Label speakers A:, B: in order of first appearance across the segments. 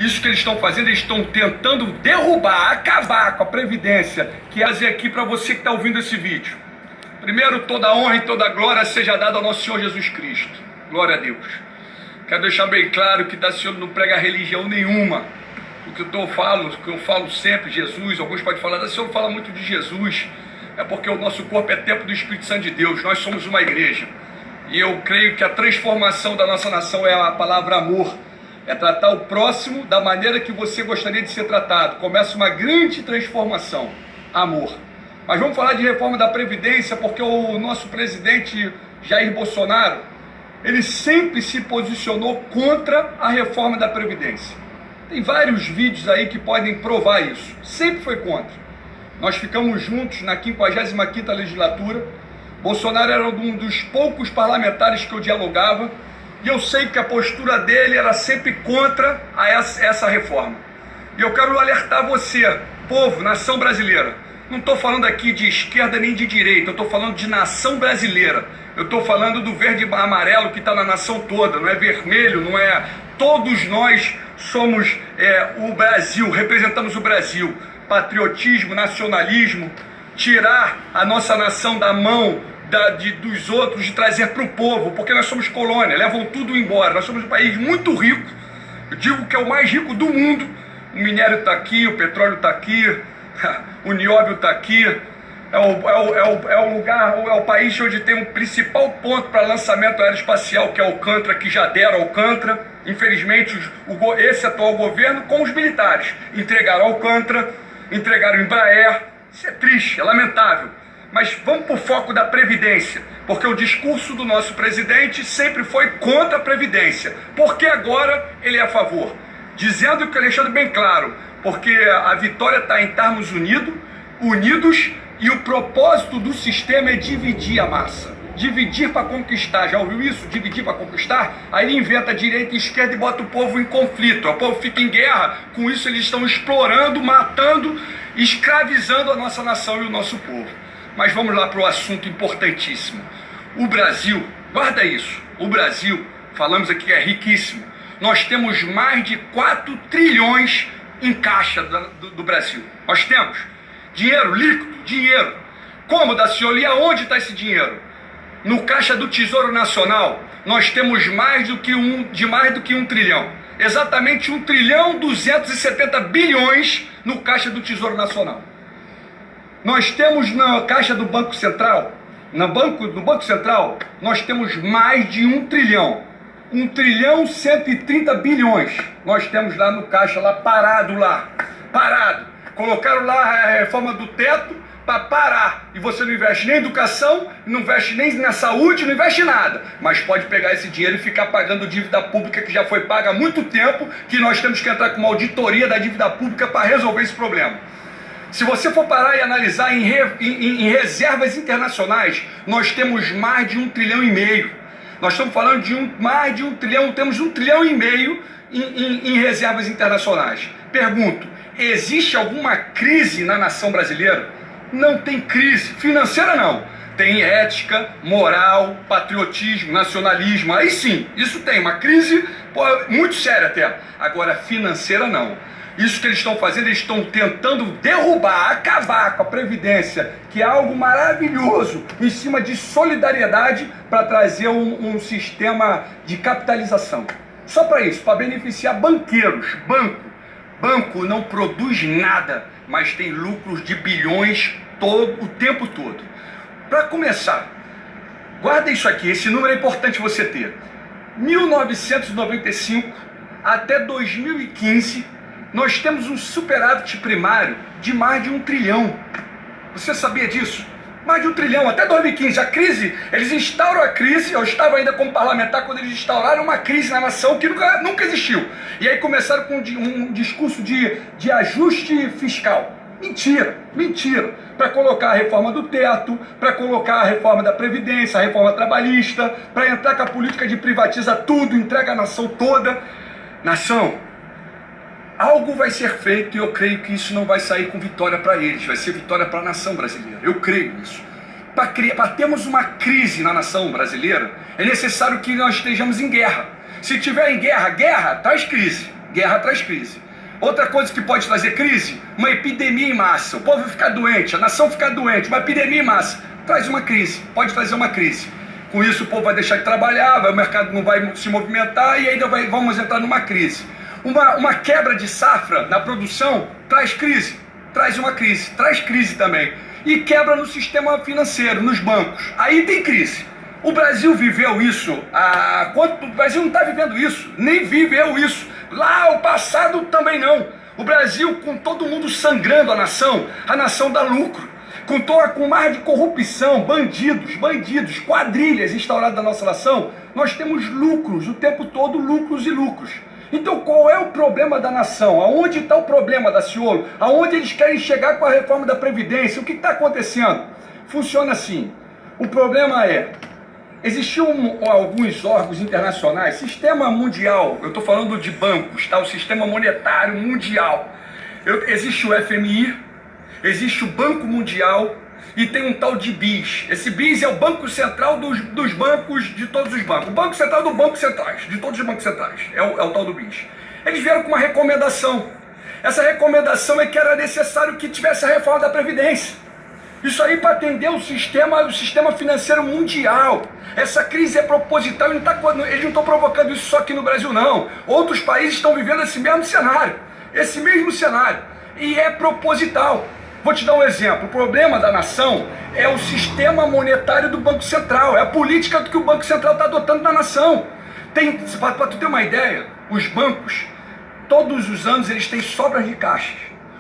A: Isso que eles estão fazendo, eles estão tentando derrubar, acabar com a Previdência, que é fazer aqui para você que está ouvindo esse vídeo. Primeiro, toda a honra e toda a glória seja dada ao nosso Senhor Jesus Cristo. Glória a Deus. Quero deixar bem claro que Daciolo não prega religião nenhuma. O que eu falo sempre, Jesus, alguns podem falar, Daciolo fala muito de Jesus, é porque o nosso corpo é templo do Espírito Santo de Deus, nós somos uma igreja. E eu creio que a transformação da nossa nação é a palavra amor. É tratar o próximo da maneira que você gostaria de ser tratado. Começa uma grande transformação. Amor. Mas vamos falar de reforma da Previdência, porque o nosso presidente Jair Bolsonaro, ele sempre se posicionou contra a reforma da Previdência. Tem vários vídeos aí que podem provar isso. Sempre foi contra. Nós ficamos juntos na 55ª legislatura. Bolsonaro era um dos poucos parlamentares que eu dialogava. E eu sei que a postura dele era sempre contra essa reforma. E eu quero alertar você, povo, nação brasileira. Não estou falando aqui de esquerda nem de direita, eu estou falando de nação brasileira. Eu estou falando do verde e amarelo que está na nação toda, não é vermelho, não é... Todos nós somos o Brasil, representamos o Brasil. Patriotismo, nacionalismo, tirar a nossa nação da mão dos outros, de trazer para o povo, porque nós somos colônia, levam tudo embora. Nós somos um país muito rico, eu digo que é o mais rico do mundo. O minério está aqui, o petróleo está aqui, o nióbio está aqui. É o país onde tem o principal ponto para lançamento aeroespacial, que é Alcântara, que já deram Alcântara. Infelizmente, esse atual governo, com os militares, entregaram Alcântara, entregaram Embraer. Isso é triste, é lamentável. Mas vamos para o foco da Previdência, porque o discurso do nosso presidente sempre foi contra a Previdência. Porque agora ele é a favor? Dizendo que, deixando bem claro, porque a vitória está em estarmos unidos, e o propósito do sistema é dividir a massa. Dividir para conquistar. Já ouviu isso? Dividir para conquistar? Aí ele inventa direita e esquerda e bota o povo em conflito. O povo fica em guerra. Com isso eles estão explorando, matando, escravizando a nossa nação e o nosso povo. Mas vamos lá para o assunto importantíssimo. O Brasil, guarda isso, o Brasil, falamos aqui, é riquíssimo. Nós temos mais de 4 trilhões em caixa do Brasil. Nós temos dinheiro líquido, dinheiro. Como, Daciolo? E aonde está esse dinheiro? No caixa do Tesouro Nacional, nós temos mais do que um trilhão. Exatamente 1,270 bilhões no caixa do Tesouro Nacional. Nós temos na caixa do Banco Central, no Banco Central, nós temos mais de 1 trilhão. 1,130 bilhões. Nós temos lá no caixa, parado. Colocaram lá a reforma do teto para parar. E você não investe nem em educação, não investe nem na saúde, não investe em nada. Mas pode pegar esse dinheiro e ficar pagando dívida pública que já foi paga há muito tempo, que nós temos que entrar com uma auditoria da dívida pública para resolver esse problema. Se você for parar e analisar em reservas internacionais, nós temos mais de 1,5 trilhão. Nós estamos falando de mais de 1 trilhão, temos 1,5 trilhão em reservas internacionais. Pergunto, existe alguma crise na nação brasileira? Não tem crise. Financeira não. Tem ética, moral, patriotismo, nacionalismo. Aí sim, isso tem uma crise muito séria até. Agora, financeira não. Isso que eles estão fazendo, eles estão tentando derrubar, acabar com a Previdência, que é algo maravilhoso, em cima de solidariedade, para trazer um sistema de capitalização. Só para isso, para beneficiar banqueiros. Banco não produz nada, mas tem lucros de bilhões o tempo todo. Para começar, guarda isso aqui, esse número é importante você ter. 1995 até 2015, nós temos um superávit primário de mais de 1 trilhão. Você sabia disso? Mais de 1 trilhão, até 2015. A crise, eles instauram a crise. Eu estava ainda como parlamentar quando eles instauraram uma crise na nação que nunca existiu. E aí começaram com um discurso de ajuste fiscal. Mentira. Para colocar a reforma do teto, para colocar a reforma da Previdência, a reforma trabalhista, para entrar com a política de privatiza tudo, entrega a nação toda. Nação, algo vai ser feito e eu creio que isso não vai sair com vitória para eles, vai ser vitória para a nação brasileira. Eu creio nisso. Para termos uma crise na nação brasileira, é necessário que nós estejamos em guerra. Se tiver em guerra traz crise. Guerra traz crise. Outra coisa que pode trazer crise, uma epidemia em massa. O povo ficar doente, a nação ficar doente, uma epidemia em massa. Traz uma crise, pode trazer uma crise. Com isso o povo vai deixar de trabalhar, o mercado não vai se movimentar e ainda vamos entrar numa crise. Uma quebra de safra na produção traz crise, traz crise também. E quebra no sistema financeiro, nos bancos. Aí tem crise. O Brasil viveu isso, o Brasil não está vivendo isso, nem viveu isso. Lá o passado também não. O Brasil, com todo mundo sangrando a nação dá lucro. Com mar de corrupção, bandidos, quadrilhas instauradas na nossa nação, nós temos lucros o tempo todo, lucros e lucros. Então qual é o problema da nação? Aonde está o problema, Daciolo? Aonde eles querem chegar com a reforma da Previdência? O que está acontecendo? Funciona assim. O problema é, existiam alguns órgãos internacionais, sistema mundial, eu estou falando de bancos, tá? O sistema monetário mundial. Existe o FMI, existe o Banco Mundial e tem um tal de BIS. Esse BIS é o Banco Central dos bancos, de todos os bancos. O Banco Central do Banco Centrais, de todos os bancos centrais. É o tal do BIS. Eles vieram com uma recomendação. Essa recomendação é que era necessário que tivesse a reforma da Previdência. Isso aí para atender o sistema financeiro mundial. Essa crise é proposital, eles não estão provocando isso só aqui no Brasil, não. Outros países estão vivendo esse mesmo cenário. E é proposital. Vou te dar um exemplo. O problema da nação é o sistema monetário do Banco Central. É a política que o Banco Central está adotando na nação. Para tu ter uma ideia, os bancos, todos os anos, eles têm sobras de caixa.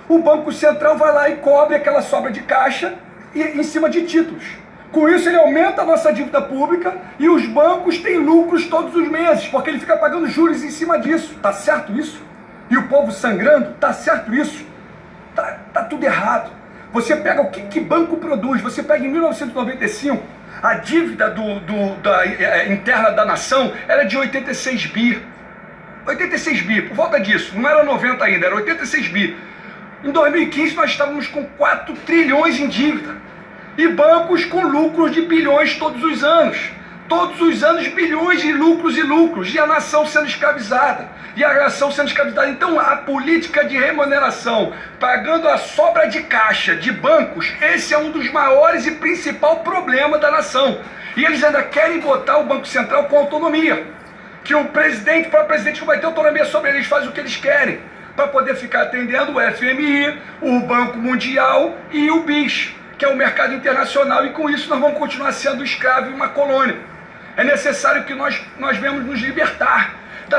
A: O Banco Central vai lá e cobre aquela sobra de caixa em cima de títulos. Com isso ele aumenta a nossa dívida pública e os bancos têm lucros todos os meses, porque ele fica pagando juros em cima disso. Tá certo isso? E o povo sangrando, tá certo isso? Tá tudo errado. Você pega o que banco produz, você pega em 1995, a dívida interna da nação era de 86 bi. 86 bi, por volta disso, não era 90 ainda, era 86 bi. Em 2015 nós estávamos com 4 trilhões em dívida. E bancos com lucros de bilhões todos os anos. Todos os anos bilhões de lucros e lucros. E a nação sendo escravizada. Então a política de remuneração, pagando a sobra de caixa de bancos, esse é um dos maiores e principal problemas da nação. E eles ainda querem botar o Banco Central com autonomia. Que o presidente não vai ter autonomia sobre eles, faz o que eles querem. Para poder ficar atendendo o FMI, o Banco Mundial e o BIS, que é o mercado internacional, e com isso nós vamos continuar sendo escravos e uma colônia. É necessário que nós venhamos nos libertar